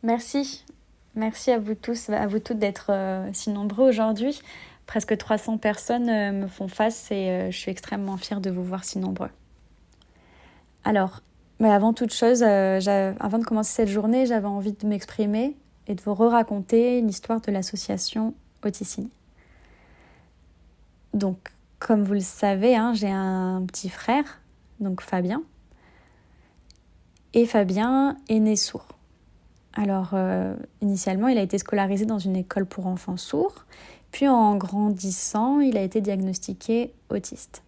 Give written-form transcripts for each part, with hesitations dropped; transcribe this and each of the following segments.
Merci. Merci à vous tous, à vous toutes d'être si nombreux aujourd'hui. Presque 300 personnes me font face et je suis extrêmement fière de vous voir si nombreux. Alors, mais avant toute chose, avant de commencer cette journée, j'avais envie de m'exprimer et de vous raconter l'histoire de l'association Auticini. Donc, comme vous le savez, j'ai un petit frère, donc Fabien. Et Fabien est né sourd. Alors, initialement, il a été scolarisé dans une école pour enfants sourds. Puis, en grandissant, il a été diagnostiqué autiste.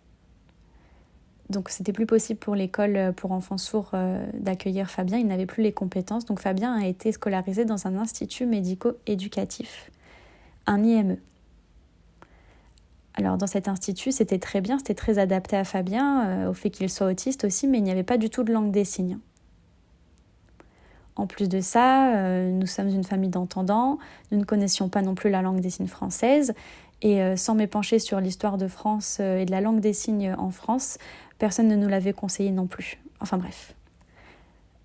Donc, c'était plus possible pour l'école pour enfants sourds d'accueillir Fabien. Il n'avait plus les compétences. Donc, Fabien a été scolarisé dans un institut médico-éducatif, un IME. Alors, dans cet institut, c'était très bien, c'était très adapté à Fabien, au fait qu'il soit autiste aussi, mais il n'y avait pas du tout de langue des signes. En plus de ça, nous sommes une famille d'entendants, nous ne connaissions pas non plus la langue des signes française, et sans m'épancher sur l'histoire de France et de la langue des signes en France, personne ne nous l'avait conseillé non plus. Enfin bref.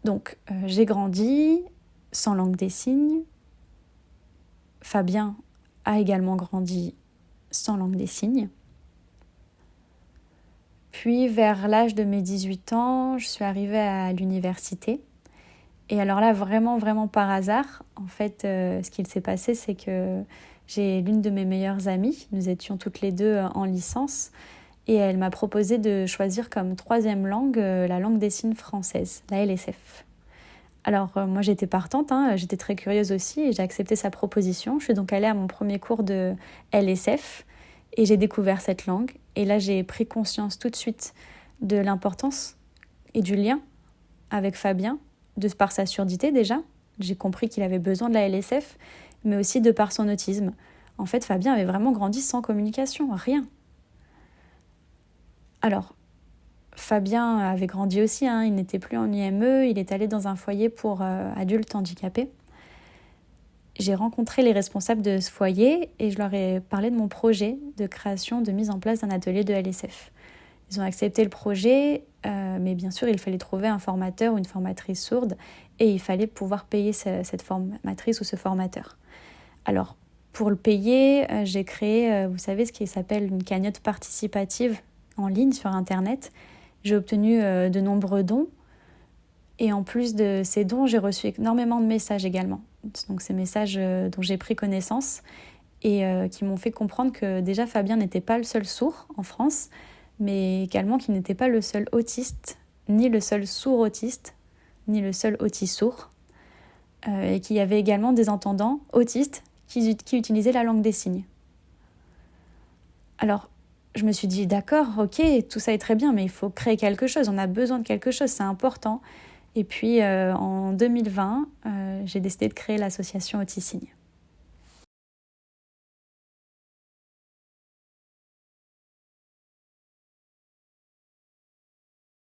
Donc, j'ai grandi sans langue des signes. Fabien a également grandi sans langue des signes. Puis, vers l'âge de mes 18 ans, je suis arrivée à l'université. Et alors là, vraiment, vraiment par hasard, en fait, ce qu'il s'est passé, c'est que j'ai l'une de mes meilleures amies, nous étions toutes les deux en licence, et elle m'a proposé de choisir comme troisième langue la langue des signes française, la LSF. Alors moi j'étais partante, j'étais très curieuse aussi, et j'ai accepté sa proposition. Je suis donc allée à mon premier cours de LSF, et j'ai découvert cette langue. Et là, j'ai pris conscience tout de suite de l'importance et du lien avec Fabien, de par sa surdité déjà, j'ai compris qu'il avait besoin de la LSF, mais aussi de par son autisme. En fait, Fabien avait vraiment grandi sans communication, rien. Alors, Fabien avait grandi aussi, il n'était plus en IME, il est allé dans un foyer pour adultes handicapés. J'ai rencontré les responsables de ce foyer et je leur ai parlé de mon projet de création, de mise en place d'un atelier de LSF. Ils ont accepté le projet, mais bien sûr, il fallait trouver un formateur ou une formatrice sourde et il fallait pouvoir payer cette formatrice ou ce formateur. Alors, pour le payer, j'ai créé, vous savez, ce qui s'appelle une cagnotte participative en ligne sur Internet. J'ai obtenu de nombreux dons et en plus de ces dons, j'ai reçu énormément de messages également. Donc, ces messages dont j'ai pris connaissance et qui m'ont fait comprendre que déjà Fabien n'était pas le seul sourd en France, mais également qu'il n'était pas le seul autiste, ni le seul sourd autiste, ni le seul autisourd, et qu'il y avait également des entendants autistes qui utilisaient la langue des signes. Alors, je me suis dit, d'accord, ok, tout ça est très bien, mais il faut créer quelque chose, on a besoin de quelque chose, c'est important. Et puis, en 2020, j'ai décidé de créer l'association Auticini.